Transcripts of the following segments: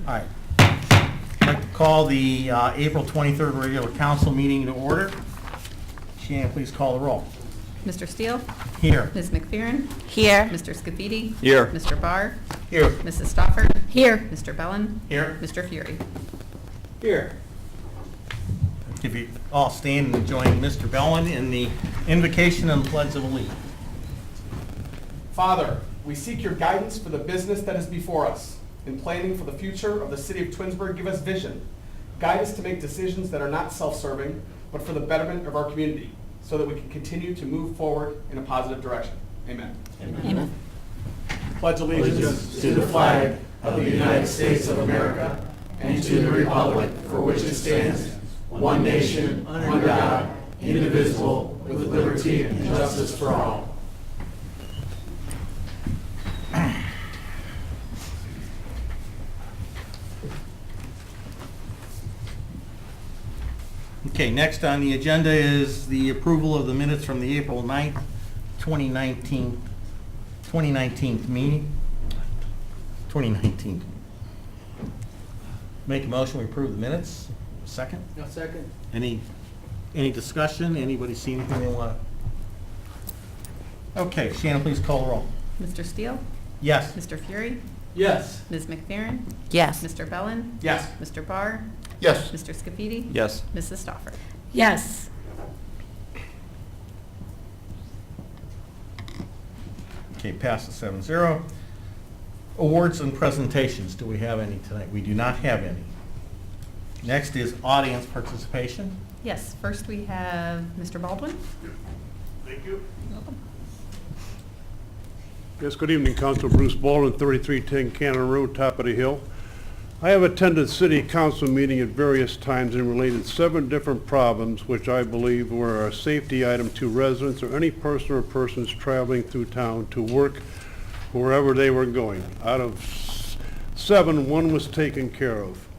All right. I'd like to call the April 23rd regular council meeting to order. Shannon, please call the roll. Mr. Steele? Here. Ms. McPherson? Here. Mr. Scafidi? Here. Mr. Barr? Here. Mrs. Stofford? Here. Mr. Bellin? Here. Mr. Fury? Here. If you all stand and join Mr. Bellin in the invocation and pledge of allegiance. Father, we seek your guidance for the business that is before us. In planning for the future of the city of Twinsburg, give us vision. Guide us to make decisions that are not self-serving, but for the betterment of our community, so that we can continue to move forward in a positive direction. Amen. Amen. Pledge allegiance to the flag of the United States of America and to the republic for which it stands, one nation, under God, indivisible, with liberty and justice for all. Okay, next on the agenda is the approval of the minutes from the April 9th, 2019 meeting. 2019. Make a motion, we approve the minutes. Second? No, second. Any discussion? Anybody see anything they want to? Okay, Shannon, please call the roll. Mr. Steele? Yes. Mr. Fury? Yes. Ms. McPherson? Yes. Mr. Bellin? Yes. Mr. Barr? Yes. Mr. Scafidi? Yes. Mrs. Stofford? Yes. Okay, passes 7-0. Awards and presentations, do we have any tonight? We do not have any. Next is audience participation. Yes, first we have Mr. Baldwin. Thank you. Welcome. Yes, good evening, Council. Bruce Baldwin, 3310 Cannon Road, top of the hill. I have attended city council meeting at various times and related 7 different problems which I believe were a safety item to residents or any person or persons traveling through town to work wherever they were going. Out of 7, 1 was taken care of.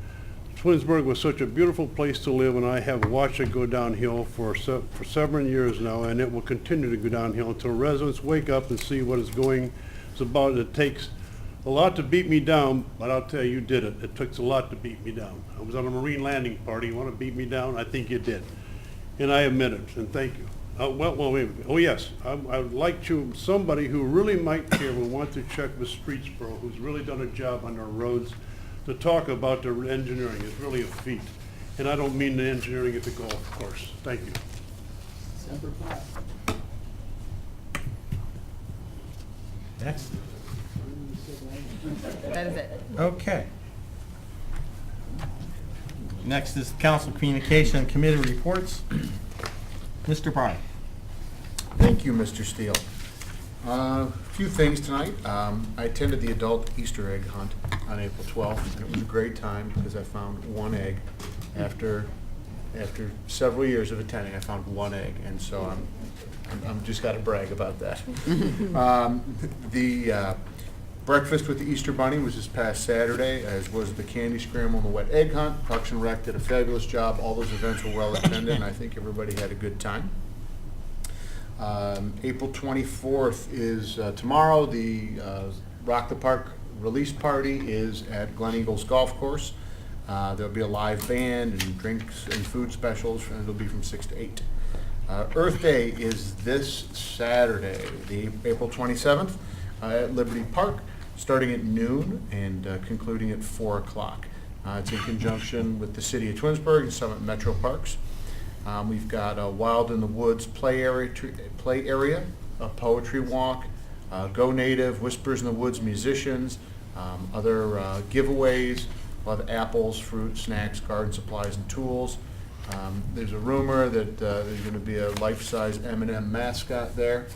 Twinsburg was such a beautiful place to live, and I have watched it go downhill for several years now, and it will continue to go downhill until residents wake up and see what it's about. It takes a lot to beat me down, but I'll tell you, you did it. It took a lot to beat me down. I was on a Marine landing party. You want to beat me down? I think you did. And I admit it, and thank you. Yes, I'd like somebody who really might care and want to check with Streetsboro, who's really done a job on our roads, to talk about the engineering. It's really a feat. And I don't mean the engineering at the golf course. Thank you. Semper Fi. Next. That is it. Okay. Next is council communication committee reports. Mr. Barr. Thank you, Mr. Steele. A few things tonight. I attended the adult Easter egg hunt on April 12th, and it was a great time because I found 1 egg. After several years of attending, I found 1 egg, and so I'm just got to brag about that. The breakfast with the Easter Bunny was this past Saturday, as was the candy scramble and the wet egg hunt. Parks and Rec did a fabulous job. All those events were well attended, and I think everybody had a good time. April 24th is tomorrow. The Rock the Park release party is at Glen Eagles Golf Course. There'll be a live band and drinks and food specials, and it'll be from 6 to 8. Earth Day is this Saturday, the April 27th, at Liberty Park, starting at noon and concluding at 4 o'clock. It's in conjunction with the City of Twinsburg and Summit Metro Parks. We've got a Wild in the Woods play area, a poetry walk, Go Native, Whispers in the Woods musicians, other giveaways. We'll have apples, fruit, snacks, garden supplies, and tools. There's a rumor that there's going to be a life-size M&M mascot there.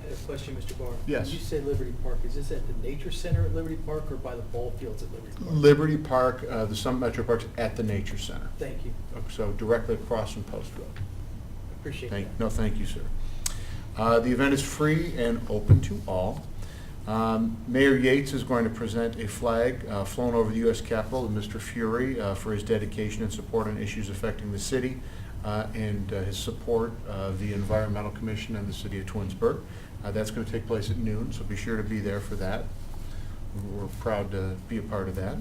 I have a question, Mr. Barr. Yes. When you say Liberty Park, is this at the Nature Center at Liberty Park or by the ball fields at Liberty Park? Liberty Park, the Summit Metro Parks at the Nature Center. Thank you. So directly across from Post Road. Appreciate that. No, thank you, sir. The event is free and open to all. Mayor Yates is going to present a flag flown over the U.S. Capitol to Mr. Fury for his dedication and support on issues affecting the city and his support of the Environmental Commission and the City of Twinsburg. That's going to take place at noon, so be sure to be there for that. We're proud to be a part of that.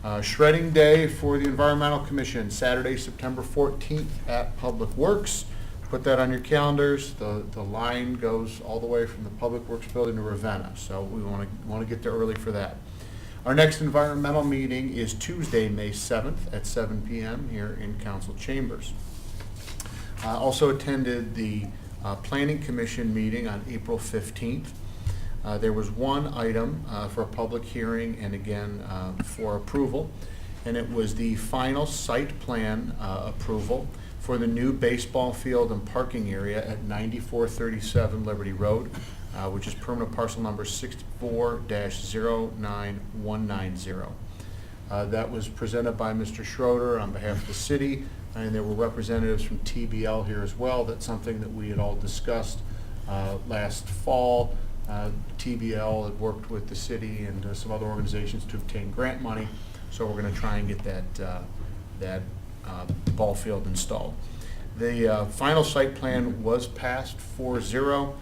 Shredding Day for the Environmental Commission, Saturday, September 14th at Public Works. Put that on your calendars. The line goes all the way from the Public Works building to Ravenna, so we want to get there early for that. Our next environmental meeting is Tuesday, May 7th at 7 p.m. here in Council Chambers. Also attended the Planning Commission meeting on April 15th. There was one item for a public hearing and again for approval, and it was the final site plan approval for the new baseball field and parking area at 9437 Liberty Road, which is permanent parcel number 64-09190. That was presented by Mr. Schroeder on behalf of the city, and there were representatives from TBL here as well. That's something that we had all discussed last fall. TBL had worked with the city and some other organizations to obtain grant money, so we're going to try and get that ball field installed. The final site plan was passed 4-0,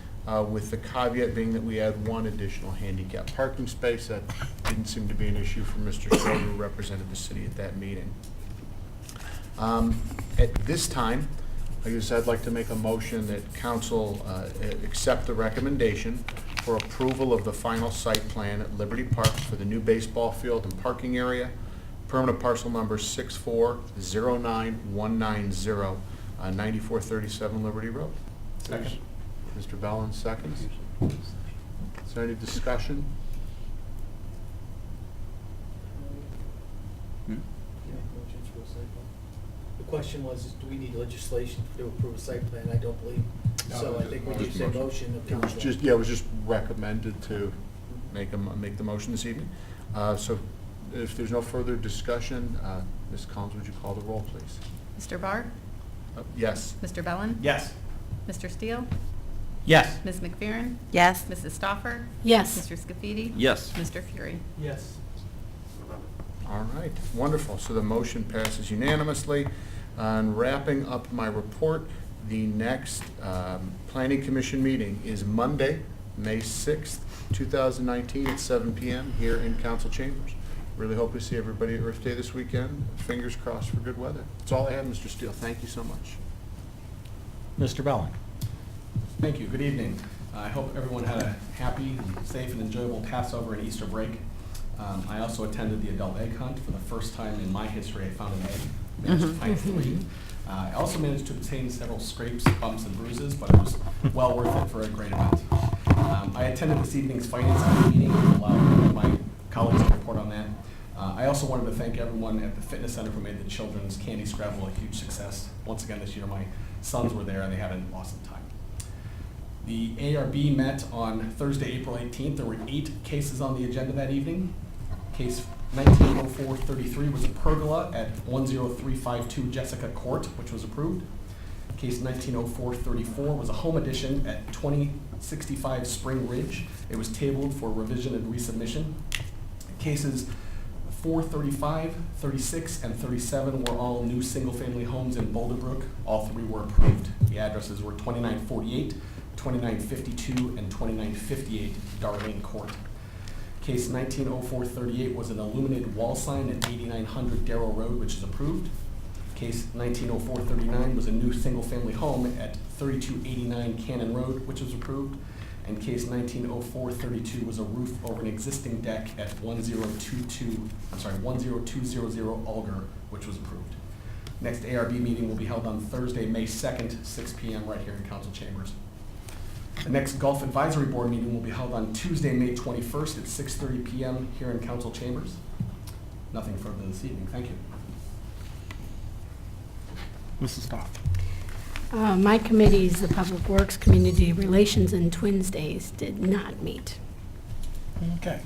with the caveat being that we had one additional handicap parking space. That didn't seem to be an issue for Mr. Schroeder, who represented the city at that meeting. At this time, I guess I'd like to make a motion that council accept the recommendation for approval of the final site plan at Liberty Park for the new baseball field and parking area, permanent parcel number 64-09190, 9437 Liberty Road. Second. Mr. Bellin seconds. Is there any discussion? The question was, do we need legislation to approve a site plan? I don't believe. So I think we need a motion of It was council. just, yeah, it was just recommended to make the motion this evening. So if there's no further discussion, Ms. Collins, would you call the roll, please? Mr. Barr? Yes. Mr. Bellin? Yes. Mr. Steele? Yes. Ms. McFerrin? Yes. Mrs. Stoffer? Yes. Mr. Scafidi? Yes. Mr. Fury? Yes. All right, wonderful. So the motion passes unanimously. And wrapping up my report, the next Planning Commission meeting is Monday, May 6th, 2019 at 7 p.m. here in Council Chambers. Really hope to see everybody at Earth Day this weekend. Fingers crossed for good weather. That's all I have, Mr. Steele. Thank you so much. Mr. Bellin? Thank you. Good evening. I hope everyone had a happy, safe, and enjoyable Passover and Easter break. I also attended the adult egg hunt. For the first time in my history, I found an egg. Managed to find 3. I also managed to obtain several scrapes, bumps, and bruises, but it was well worth it for a great event. I attended this evening's Finance Committee meeting and allowed my colleagues to report on that. I also wanted to thank everyone at the fitness center who made the children's Candy Scrabble a huge success. Once again this year, my sons were there and they had an awesome time. The ARB met on Thursday, April 18th. There were 8 cases on the agenda that evening. Case 190433 was a pergola at 10352 Jessica Court, which was approved. Case 190434 was a home addition at 2065 Spring Ridge. It was tabled for revision and resubmission. Cases 435, 36, and 37 were all new single-family homes in Boulderbrook. All 3 were approved. The addresses were 2948, 2952, and 2958 Darlene Court. Case 190438 was an illuminated wall sign at 8900 Darrow Road, which is approved. Case 190439 was a new single-family home at 3289 Cannon Road, which was approved. And case 190432 was a roof over an existing deck at 10200 Alger, which was approved. Next ARB meeting will be held on Thursday, May 2nd, 6 p.m. right here in Council Chambers. The next Golf Advisory Board meeting will be held on Tuesday, May 21st at 6:30 p.m. here in Council Chambers. Nothing further this evening. Thank you. Mrs. Stoff? My committees, the Public Works, Community Relations, and Twins Days, did not meet. Okay.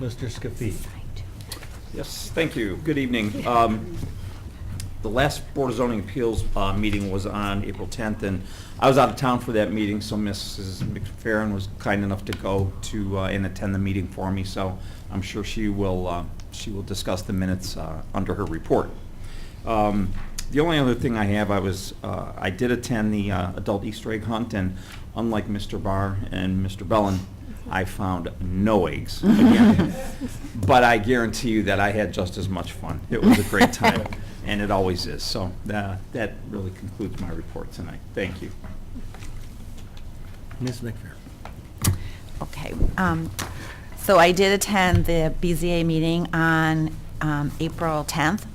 Mr. Scafidi? Yes, thank you. Good evening. The last Board of Zoning Appeals meeting was on April 10th, and I was out of town for that meeting, so Mrs. McFerrin was kind enough to go to and attend the meeting for me, so I'm sure she will discuss the minutes under her report. The only other thing I have, I did attend the adult Easter egg hunt, and unlike Mr. Barr and Mr. Bellin, I found no eggs again. But I guarantee you that I had just as much fun. It was a great time, and it always is. So that really concludes my report tonight. Thank you. Ms. McPherson. Okay. So I did attend the BZA meeting on April 10th.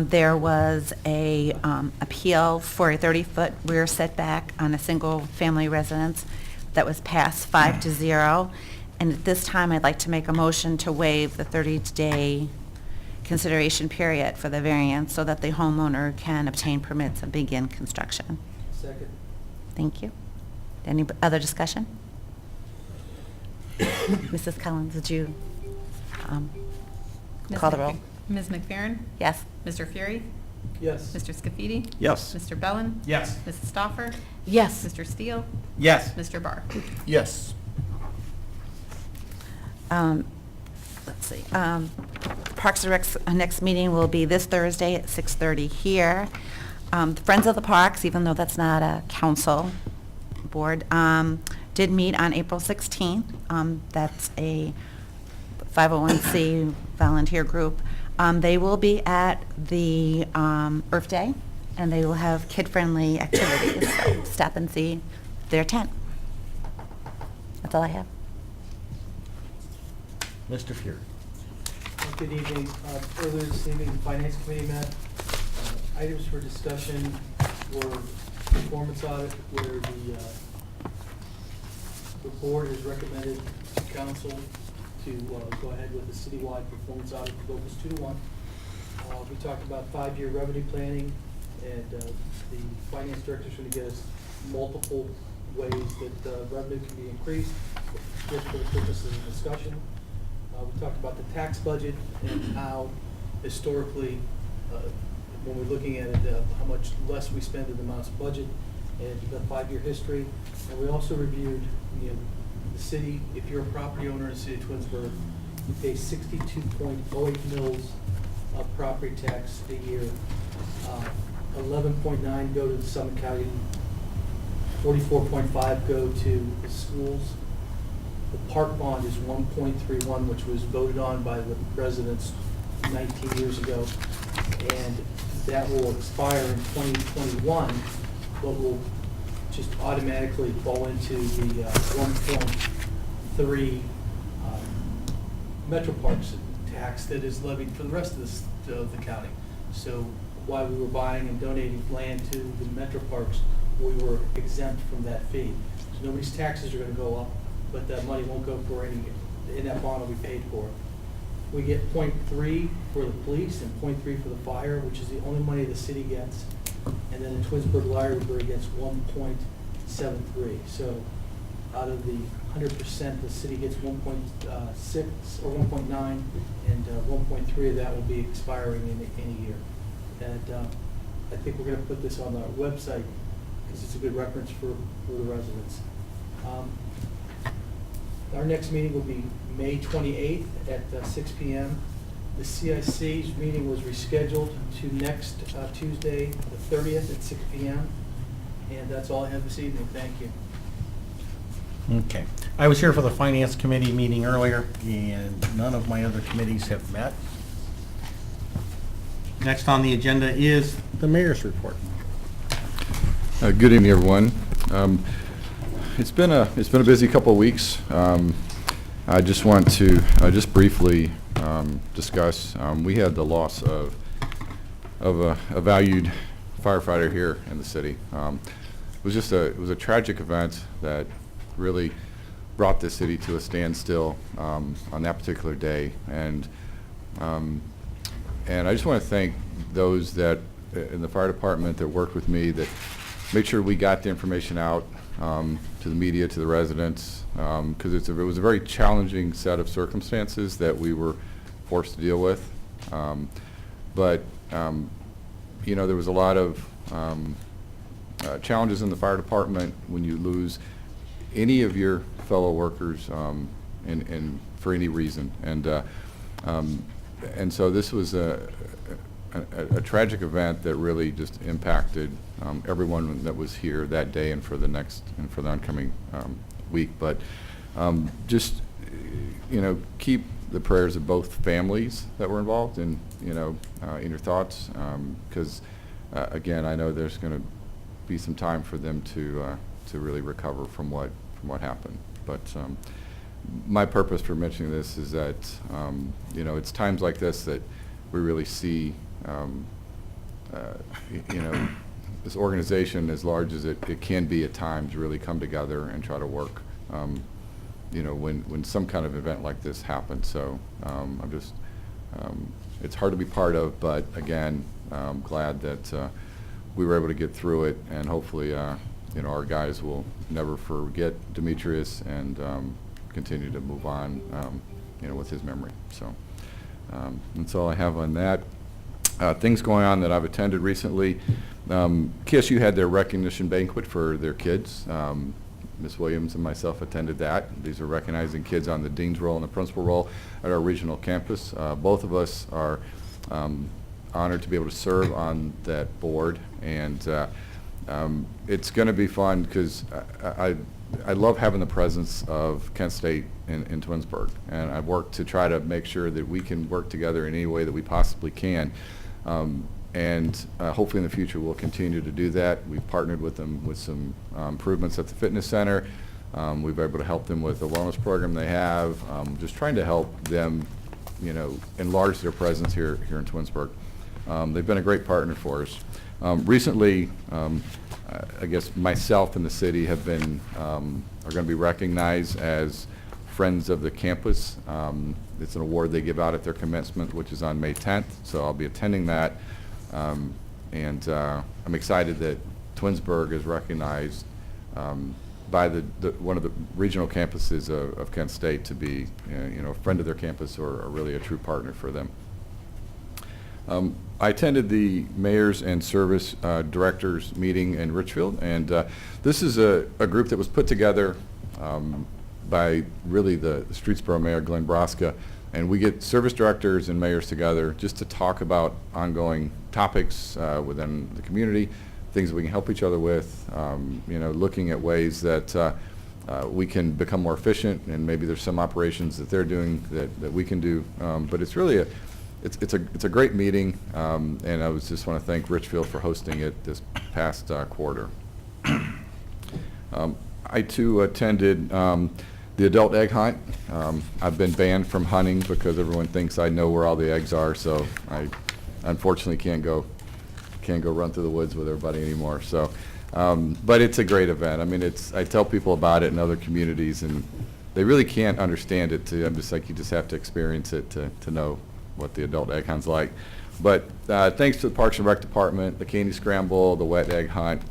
There was a appeal for a 30-foot rear setback on a single-family residence that was passed 5-0. And at this time, I'd like to make a motion to waive the 30-day consideration period for the variance so that the homeowner can obtain permits and begin construction. Second. Thank you. Any other discussion? Mrs. Collins, would you call the roll? Ms. McFerrin? Yes. Mr. Fury? Yes. Mr. Scafidi? Yes. Mr. Bellin? Yes. Mrs. Stoffer? Yes. Mr. Steele? Yes. Mr. Barr? Yes. Let's see. Parks and Rec's next meeting will be this Thursday at 6:30 here. The Friends of the Parks, even though that's not a council board, did meet on April 16th. That's a 501c volunteer group. They will be at the Earth Day, and they will have kid-friendly activities, so stop and see their tent. That's all I have. Mr. Fury. Good evening. Earlier this evening, the Finance Committee met. Items for discussion were performance audit, where the board has recommended to council to go ahead with the citywide performance audit to focus 2-to-1. We talked about 5-year revenue planning, and the finance director's going to get us multiple ways that revenue can be increased, just for the purposes of discussion. We talked about the tax budget and how historically, when we're looking at it, how much less we spend in the amounts of budget and the 5-year history. And we also reviewed, the city, if you're a property owner in the city of Twinsburg, you pay 62.08 mils of property tax a year. 11.9 go to the Summit County, 44.5 go to the schools. The park bond is 1.31, which was voted on by the residents 19 years ago, and that will expire in 2021, but will just automatically fall into the 1.3 Metro Parks tax that is levied for the rest of the county. So while we were buying and donating land to the Metro Parks, we were exempt from that fee. So nobody's taxes are going to go up, but that money won't go for any, in that bond will be paid for. We get 0.3 for the police and 0.3 for the fire, which is the only money the city gets. And then the Twinsburg Library gets 1.73. So out of the 100%, the city gets 1.6 or 1.9, and 1.3 of that will be expiring in a year. And I think we're going to put this on our website because it's a good reference for the residents. Our next meeting will be May 28th at 6 p.m. The CIC's meeting was rescheduled to next Tuesday, the 30th at 6 p.m. And that's all I have this evening. Thank you. Okay. I was here for the Finance Committee meeting earlier, and none of my other committees have met. Next on the agenda is the mayor's report. Good evening, everyone. It's been a busy couple of weeks. I just want to just briefly discuss. We had the loss of a valued firefighter here in the city. It was a tragic event that really brought the city to a standstill on that particular day, and I just want to thank those that in the fire department that worked with me, that made sure we got the information out to the media, to the residents, because it was a very challenging set of circumstances that we were forced to deal with. But there was a lot of challenges in the fire department when you lose any of your fellow workers for any reason, and so this was a tragic event that really just impacted everyone that was here that day and for the oncoming week. But Just, keep the prayers of both families that were involved in your thoughts, because, again, I know there's going to be some time for them to really recover from what happened. But my purpose for mentioning this is that, it's times like this that we really see, this organization, as large as it can be at times, really come together and try to work, when some kind of event like this happens. So I'm just, it's hard to be part of, but again, I'm glad that we were able to get through it, and hopefully, our guys will never forget Demetrius and continue to move on, with his memory. So that's all I have on that. Things going on that I've attended recently. KSU had their recognition banquet for their kids. Ms. Williams and myself attended that. These are recognizing kids on the dean's role and the principal role at our regional campus. Both of us are honored to be able to serve on that board, and it's going to be fun because I love having the presence of Kent State in Twinsburg, and I've worked to try to make sure that we can work together in any way that we possibly can. And hopefully in the future we'll continue to do that. We've partnered with them with some improvements at the fitness center. We've been able to help them with the wellness program they have, just trying to help them, enlarge their presence here in Twinsburg. They've been a great partner for us. Recently, I guess myself and the city have been, are going to be recognized as Friends of the Campus. It's an award they give out at their commencement, which is on May 10th, so I'll be attending that. And I'm excited that Twinsburg is recognized by one of the regional campuses of Kent State to be, a friend of their campus or really a true partner for them. I attended the Mayors and Service Directors meeting in Richfield, and this is a group that was put together by really the Streetsboro Mayor, Glenn Broska, and we get service directors and mayors together just to talk about ongoing topics within the community, things that we can help each other with, looking at ways that we can become more efficient, and maybe there's some operations that they're doing that we can do. But it's really it's a great meeting, and I just want to thank Richfield for hosting it this past quarter. I too attended the adult egg hunt. I've been banned from hunting because everyone thinks I know where all the eggs are, so I unfortunately can't go run through the woods with everybody anymore. So, but it's a great event. I mean, I tell people about it in other communities, and they really can't understand it. I'm just like, you just have to experience it to know what the adult egg hunt's like. But thanks to the Parks and Rec Department, the candy scramble, the wet egg hunt,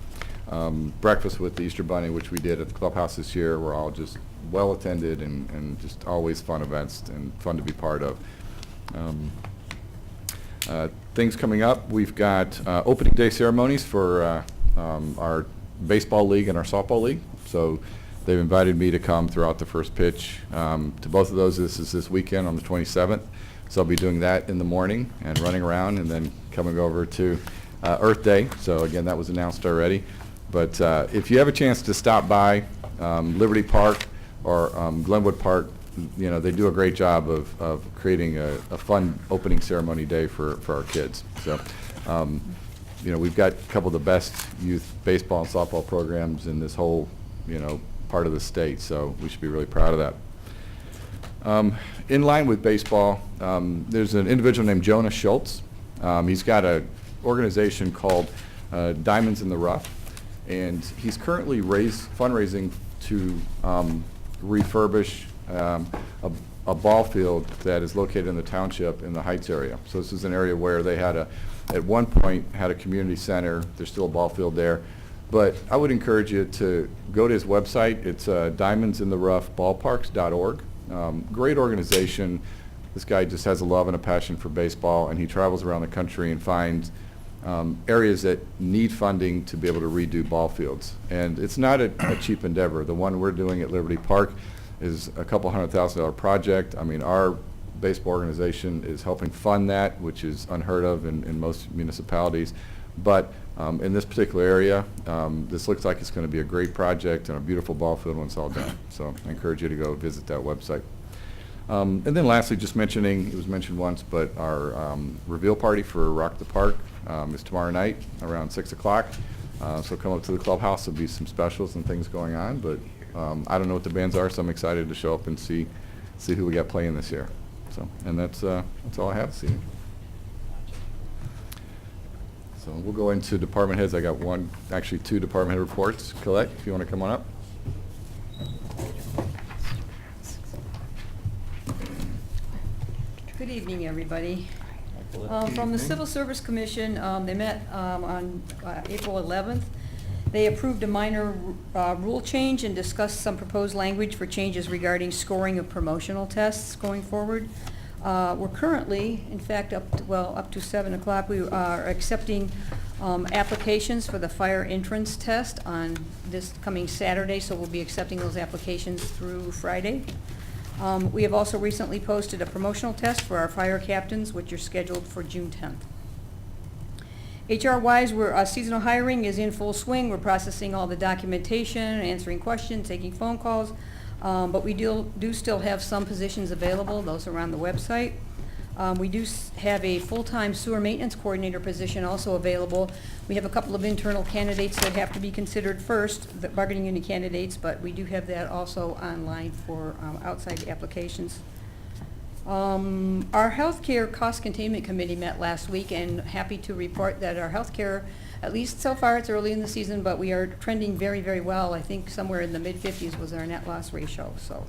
breakfast with the Easter Bunny, which we did at the clubhouse this year, were all just well attended and just always fun events and fun to be part of. Things coming up, we've got opening day ceremonies for our baseball league and our softball league. So they've invited me to come throughout the first pitch to both of those. This is this weekend on the 27th. So I'll be doing that in the morning and running around, and then coming over to Earth Day. So again, that was announced already. But if you have a chance to stop by Liberty Park or Glenwood Park, they do a great job of creating a fun opening ceremony day for our kids. So, we've got a couple of the best youth baseball and softball programs in this whole, part of the state. So we should be really proud of that. In line with baseball, there's an individual named Jonah Schultz. He's got an organization called Diamonds in the Rough, and he's currently fundraising to refurbish a ball field that is located in the township in the Heights area. So this is an area where they had at one point had a community center. There's still a ball field there. But I would encourage you to go to his website. It's diamondsintheroughballparks.org. Great organization. This guy just has a love and a passion for baseball, and he travels around the country and finds areas that need funding to be able to redo ball fields. And it's not a cheap endeavor. The one we're doing at Liberty Park is a couple $100,000 project. I mean, our baseball organization is helping fund that, which is unheard of in most municipalities. But in this particular area, this looks like it's going to be a great project and a beautiful ball field when it's all done. So I encourage you to go visit that website. And then lastly, just mentioning, it was mentioned once, but our reveal party for Rock the Park is tomorrow night around 6 o'clock. So come up to the clubhouse. There'll be some specials and things going on, but I don't know what the bands are, so I'm excited to show up and see who we got playing this year. So, and that's all I have this evening. So we'll go into department heads. I got actually two department head reports. Colette, if you want to come on up. Good evening, everybody. From the Civil Service Commission, they met on April 11th. They approved a minor rule change and discussed some proposed language for changes regarding scoring of promotional tests going forward. We're currently, in fact, up to 7 o'clock, we are accepting applications for the fire entrance test on this coming Saturday, so we'll be accepting those applications through Friday. We have also recently posted a promotional test for our fire captains, which are scheduled for June 10th. HR-wise, seasonal hiring is in full swing. We're processing all the documentation, answering questions, taking phone calls, but we do still have some positions available. Those are on the website. We do have a full-time sewer maintenance coordinator position also available. We have a couple of internal candidates that have to be considered first, the bargaining unit candidates, but we do have that also online for outside applications. Our healthcare cost containment committee met last week, and happy to report that our healthcare, at least so far, it's early in the season, but we are trending very, very well. I think somewhere in the mid-50s was our net loss ratio, so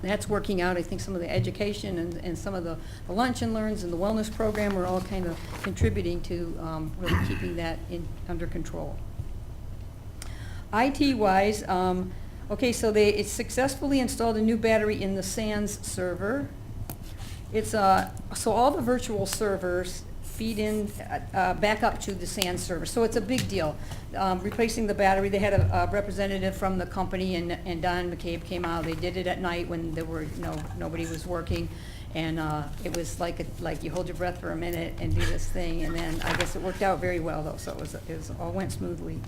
that's working out. I think some of the education and some of the lunch and learns and the wellness program are all kind of contributing to really keeping that under control. IT-wise, okay, so they successfully installed a new battery in the SANS server. It's so all the virtual servers feed in back up to the SANS server, so it's a big deal. Replacing the battery, they had a representative from the company, and Don McCabe came out. They did it at night when there were nobody was working, and it was like you hold your breath for a minute and do this thing, and then I guess it worked out very well though, so it all went smoothly.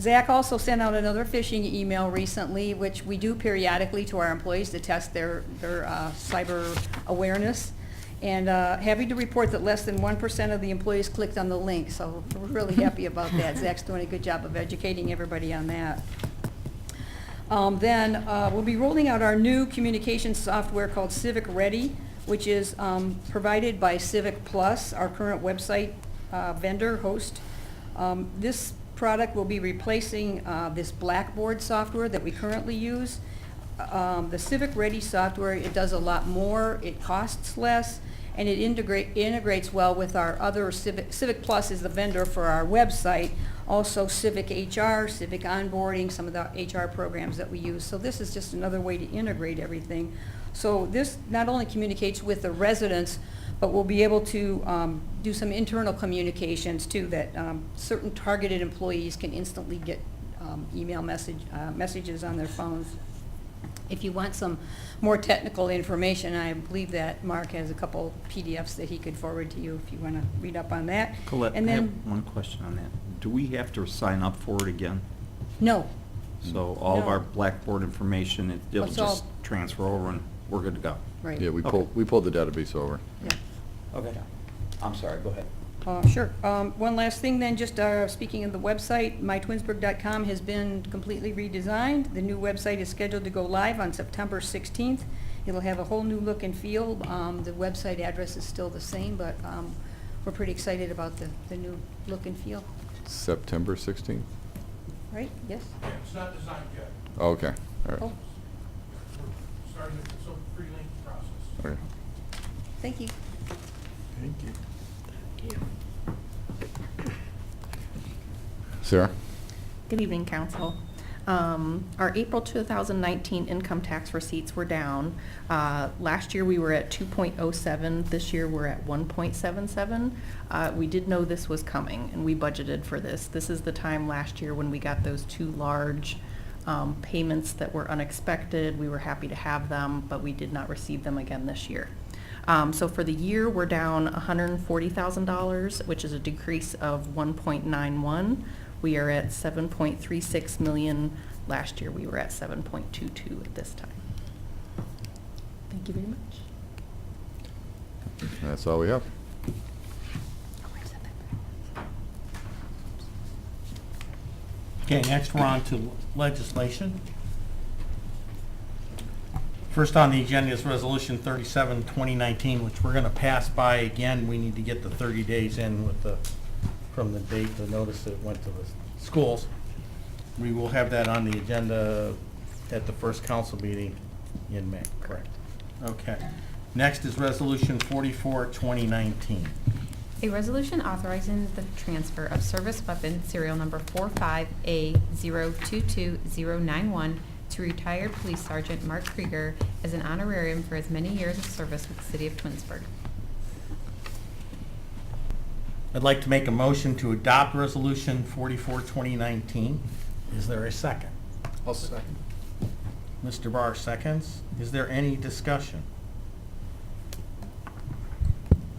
Zach also sent out another phishing email recently, which we do periodically to our employees to test their cyber awareness. And happy to report that less than 1% of the employees clicked on the link, so we're really happy about that. Zach's doing a good job of educating everybody on that. Then we'll be rolling out our new communication software called Civic Ready, which is provided by Civic Plus, our current website vendor host. This product will be replacing this Blackboard software that we currently use. The Civic Ready software, it does a lot more, it costs less, and it integrates well with our other Civic Plus is the vendor for our website, also Civic HR, Civic Onboarding, some of the HR programs that we use. So this is just another way to integrate everything. So this not only communicates with the residents, but we'll be able to do some internal communications too, that certain targeted employees can instantly get email messages on their phones. If you want some more technical information, I believe that Mark has a couple PDFs that he could forward to you if you want to read up on that. Colette, And I have then, one question on that. Do we have to sign up for it again? no, So all of No. our Blackboard information, it'll It's all- just transfer over and we're good to go? right. Yeah, we Okay. pulled the database over. Yeah. Okay. I'm sorry, go ahead. Sure. One last thing then, just speaking of the website, mytwinsburg.com has been completely redesigned. The new website is scheduled to go live on September 16th. It'll have a whole new look and feel. The website address is still the same, but we're pretty excited about the new look and feel. September 16th? Right? Yes? Yeah, it's not designed yet. Oh, okay, all right. Oh, We're starting the pre-link process. Okay. thank you. Thank you. Sarah? Good evening, Council. Our April 2019 income tax receipts were down. Last year we were at 2.07. This year we're at 1.77. We did know this was coming and we budgeted for this. This is the time last year when we got those two large payments that were unexpected. We were happy to have them, but we did not receive them again this year. So for the year, we're down $140,000, which is a decrease of 1.91. We are at 7.36 million. Last year, we were at 7.22 at this time. Thank you very much. That's all we have. Okay, next we're on to legislation. First on the agenda is Resolution 37, 2019, which we're going to pass by again. We need to get the 30 days in with from the date, the notice that it went to the schools. We will have that on the agenda at the first council meeting in May, correct? Okay. Next is Resolution 44, 2019. A resolution authorizing the transfer of service weapon serial number 45A022091 to retired Police Sergeant Mark Krieger as an honorarium for his many years of service with the City of Twinsburg. I'd like to make a motion to adopt Resolution 44, 2019. Is there a second? I'll second. Mr. Barr seconds. Is there any discussion?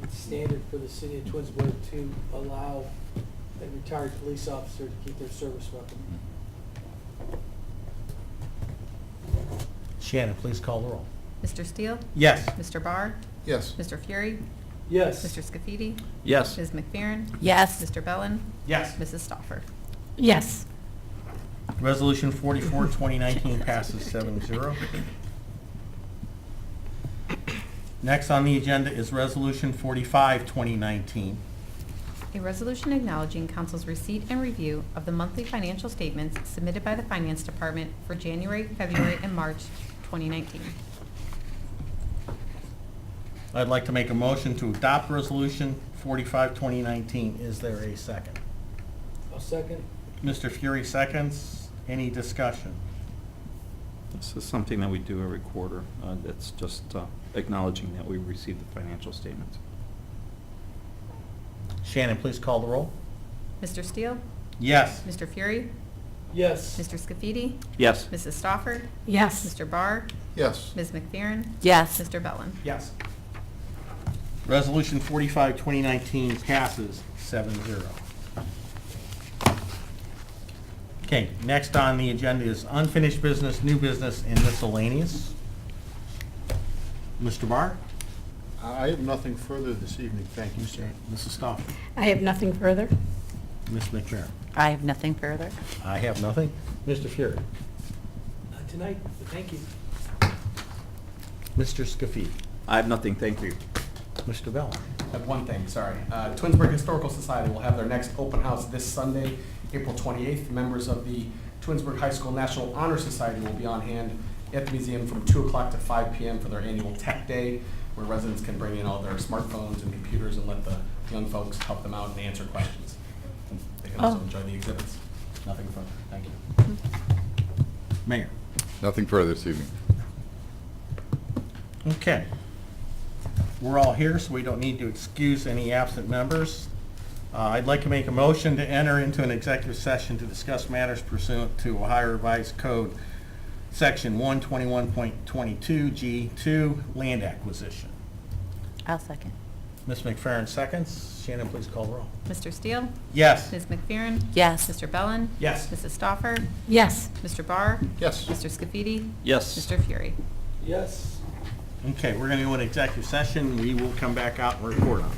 It's standard for the city of Twinsburg to allow a retired police officer to keep their service weapon. Shannon, please call the roll. Mr. Steele? Yes. Mr. Barr? Yes. Mr. Fury? Yes. Mr. Scafidi? Yes. Ms. McFerrin? Yes. Mr. Bellin? Yes. Mrs. Stoffer? Yes. Resolution 44, 2019 passes 7-0. Next on the agenda is Resolution 45, 2019. A resolution acknowledging council's receipt and review of the monthly financial statements submitted by the Finance Department for January, February, and March 2019. I'd like to make a motion to adopt Resolution 45, 2019. Is there a second? I'll second. Mr. Fury seconds. Any discussion? This is something that we do every quarter. That's just acknowledging that we received the financial statements. Shannon, please call the roll. Mr. Steele? Yes. Mr. Fury? Yes. Mr. Scafidi? Yes. Mrs. Stoffer? Yes. Mr. Barr? Yes. Ms. McFerrin? Yes. Mr. Bellin? Yes. Resolution 45, 2019 passes 7-0. Okay, next on the agenda is unfinished business, new business, and miscellaneous. Mr. Barr? I have nothing further this evening, thank you, sir. Mrs. Stoffer? I have nothing further. Ms. McFerrin? I have nothing further. I have nothing. Mr. Fury? Tonight, but thank you. Mr. Scafidi? I have nothing, thank you. Mr. Bell? I have one thing, sorry. Twinsburg Historical Society will have their next open house this Sunday, April 28th. Members of the Twinsburg High School National Honor Society will be on hand at the museum from 2 o'clock to 5 p.m. for their annual Tech Day, where residents can bring in all their smartphones and computers and let the young folks help them out and answer questions. And they can also enjoy the exhibits. Nothing further. Thank you. Mayor? Nothing further this evening. Okay. We're all here, so we don't need to excuse any absent members. I'd like to make a motion to enter into an executive session to discuss matters pursuant to Ohio Revised Code, Section 121.22 G2, land acquisition. I'll second. Ms. McFerrin seconds. Shannon, please call the roll. Mr. Steele? Yes. Ms. McFerrin? Yes. Mr. Bellin? Yes. Mrs. Stoffer? Yes. Mr. Barr? Yes. Mr. Scafidi? Yes. Mr. Fury? Yes. Okay, we're going to go into executive session. We will come back out and report on it.